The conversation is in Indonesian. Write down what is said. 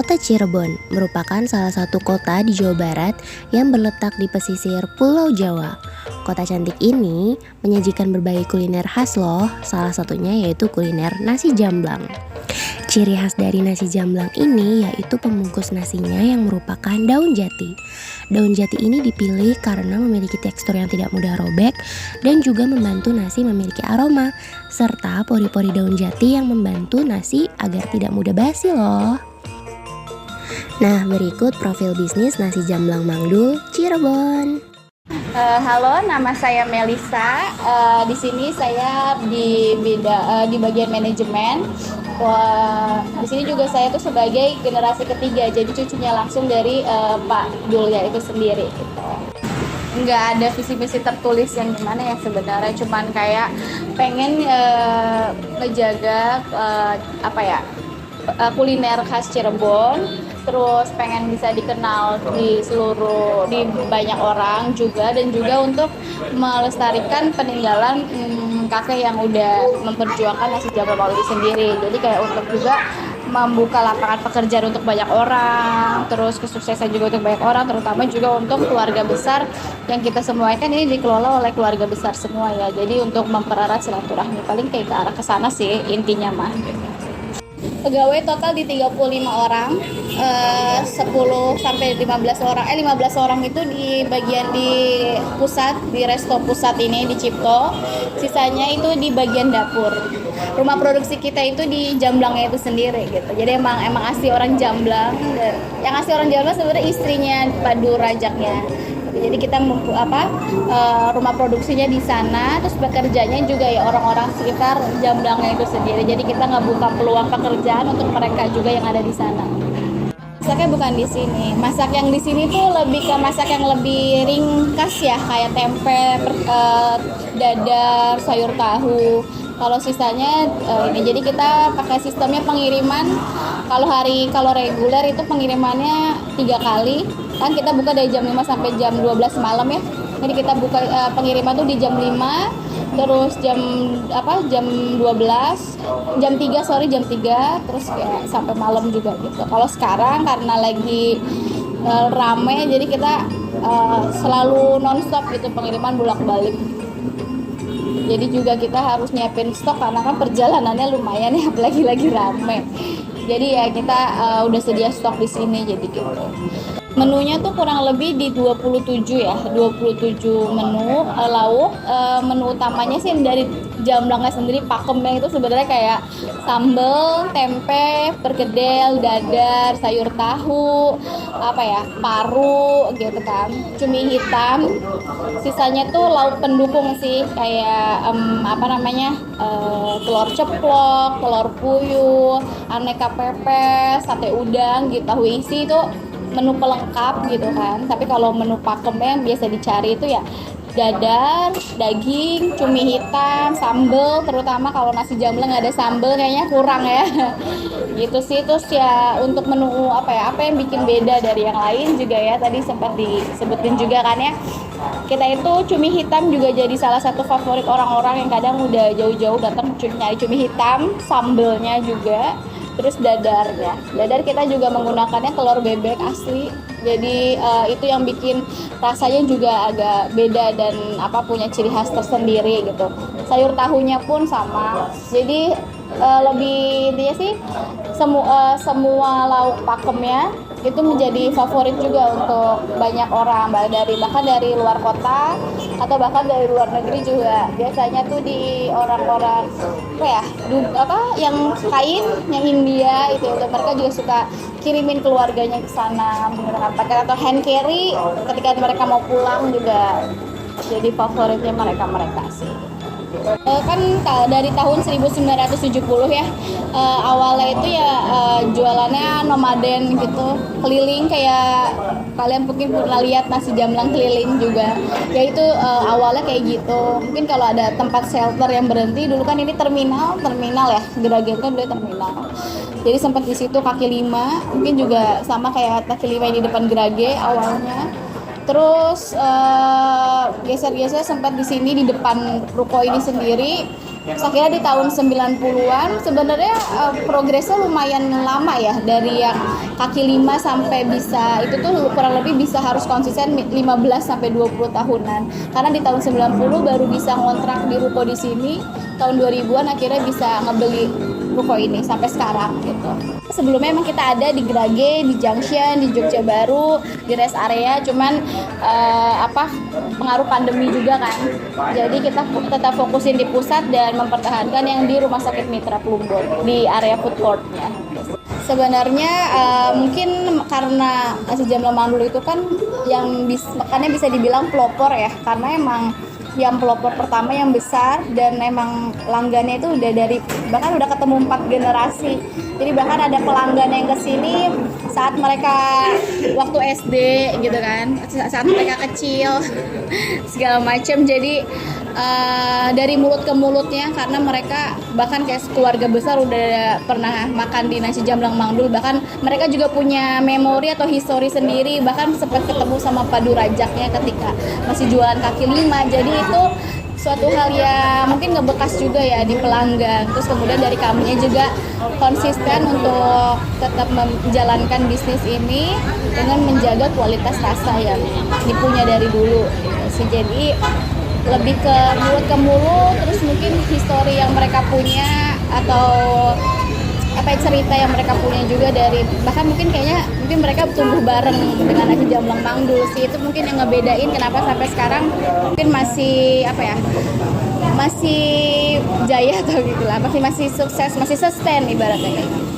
Kota Cirebon merupakan salah satu kota di Jawa Barat yang berletak di pesisir Pulau Jawa. Kota cantik ini menyajikan berbagai kuliner khas loh, salah satunya yaitu kuliner nasi jamblang. Ciri khas dari nasi jamblang ini yaitu pembungkus nasinya yang merupakan daun jati. Daun jati ini dipilih karena memiliki tekstur yang tidak mudah robek dan juga membantu nasi memiliki aroma, serta pori-pori daun jati yang membantu nasi agar tidak mudah basi loh. Nah, berikut profil bisnis nasi jamblang Mang Dul, Cirebon. Halo, nama saya Melisa. Di sini saya di bagian manajemen. Di sini juga saya tuh sebagai generasi ketiga, jadi cucunya langsung dari Pak Dul ya itu sendiri. Gitu. Nggak ada visi misi tertulis yang gimana ya sebenarnya, cuman kayak pengen ngejaga kuliner khas Cirebon. Terus pengen bisa dikenal di banyak orang juga, dan juga untuk melestarikan peninggalan kakek yang udah memperjuangkan nasi jamblang Maulidi sendiri. Jadi kayak untuk juga membuka lapangan pekerjaan untuk banyak orang, terus kesuksesan juga untuk banyak orang, terutama juga untuk keluarga besar yang kita semua kan ini dikelola oleh keluarga besar semua ya. Jadi untuk mempererat silaturahmi, paling kayak ke arah kesana sih intinya mah. Pegawai total di 35 orang, 10 sampai 15 orang. 15 orang itu di bagian di pusat, di resto pusat ini di Cipto. Sisanya itu di bagian dapur. Rumah produksi kita itu di Jamblangnya itu sendiri gitu. Jadi emang asli orang Jamblang. Yang asli orang Jamblang sebenarnya istrinya Padu Rajaknya. Jadi kita rumah produksinya di sana, terus bekerjanya juga ya orang-orang sekitar Jamblangnya itu sendiri. Jadi kita nggak buka peluang pekerjaan untuk mereka juga yang ada di sana. Masaknya bukan di sini. Masak yang di sini tuh lebih ke masak yang lebih ringkas ya, kayak tempe, dadar, sayur tahu. Kalau sisanya ini, jadi kita pakai sistemnya pengiriman. Kalau reguler itu pengirimannya 3 kali. Kan kita buka dari jam 5 sampai jam 12 malam ya. Jadi kita buka pengiriman tuh di jam 5, terus jam 12, jam 3, terus kayak sampai malam juga gitu. Kalau sekarang karena lagi rame, jadi kita selalu nonstop gitu pengiriman bolak-balik. Jadi juga kita harus nyiapin stok karena kan perjalanannya lumayan ya, apalagi lagi rame. Jadi ya kita udah sedia stok di sini jadi gitu. Menunya tuh kurang lebih di 27 menu lauk. Menu utamanya sih dari Jamblangnya sendiri, pakemnya itu sebenarnya kayak sambal, tempe, perkedel, dadar, sayur tahu, paru gitu kan, cumi hitam. Sisanya tuh lauk pendukung sih kayak telur ceplok, telur puyuh, aneka pepes, sate udang gitu, tahu isi itu menu pelengkap gitu kan. Tapi kalau menu pakemnya yang biasa dicari itu ya dadar, daging, cumi hitam, sambal. Terutama kalau nasi jamblang nggak ada sambal kayaknya kurang ya. Gitu sih. Terus ya untuk menu apa yang bikin beda dari yang lain juga ya, tadi sempat disebutin juga kan ya, kita itu cumi hitam juga jadi salah satu favorit orang-orang yang kadang udah jauh-jauh datang nyari cumi hitam, sambalnya juga. Terus dadarnya, dadar kita juga menggunakannya telur bebek asli. Jadi itu yang bikin rasanya juga agak beda dan punya ciri khas tersendiri gitu. Sayur tahunya pun sama. Jadi lebih dia sih semua lauk pakemnya itu menjadi favorit juga untuk banyak orang, bahkan dari luar kota atau bahkan dari luar negeri juga. Biasanya tuh di orang-orang yang kain, yang India itu mereka juga suka kirimin keluarganya ke sana menggunakan paket atau hand carry ketika mereka mau pulang juga. Jadi favoritnya mereka sih. Kan dari tahun 1970 ya, awalnya itu ya jualannya nomaden gitu, keliling kayak kalian mungkin pernah lihat nasi jamblang keliling juga ya, itu awalnya kayak gitu. Mungkin kalau ada tempat shelter yang berhenti dulu, kan ini terminal ya, Geragen kan dulu terminal, jadi sempat di situ kaki lima, mungkin juga sama kayak kaki lima di depan Gerage awalnya. Terus geser-geser sempat di sini di depan ruko ini sendiri. Saya kira di tahun 90-an sebenarnya progresnya lumayan lama ya, dari yang kaki 5 sampai bisa itu tuh kurang lebih bisa harus konsisten 15 sampai 20 tahunan. Karena di tahun 90 baru bisa ngontrak di ruko di sini, tahun 2000-an akhirnya bisa ngebeli ruko ini sampai sekarang gitu. Sebelumnya emang kita ada di Grage, di Junction, di Jogja Baru, di rest area, cuman pengaruh pandemi juga kan. Jadi kita tetap fokusin di pusat dan mempertahankan yang di Rumah Sakit Mitra Plumbon di area food court-nya. Sebenarnya mungkin karena nasi jamblang mandul itu kan yang makanya bisa dibilang pelopor ya, karena emang yang pelopor pertama yang besar dan emang langgannya itu udah dari bahkan udah ketemu 4 generasi. Jadi bahkan ada pelanggan yang kesini saat mereka waktu SD gitu kan, saat mereka kecil segala macam. Jadi dari mulut ke mulutnya, karena mereka bahkan kayak keluarga besar udah pernah makan di nasi jamblang mandul, bahkan mereka juga punya memori atau histori sendiri, bahkan sempat ketemu sama padu rajaknya ketika masih jualan kaki 5. Jadi itu suatu hal yang mungkin ngebekas juga ya di pelanggan. Terus kemudian dari kaminya juga konsisten untuk tetap menjalankan bisnis ini dengan menjaga kualitas rasa yang dipunya dari dulu gitu. Jadi lebih ke mulut ke mulut, terus mungkin histori yang mereka punya atau cerita yang mereka punya juga dari bahkan mungkin mereka tumbuh bareng dengan nasi jamblang mandul sih. Itu mungkin yang ngebedain kenapa sampai sekarang mungkin masih masih jaya atau gitulah, masih sukses, masih sustain ibaratnya kayak gitu.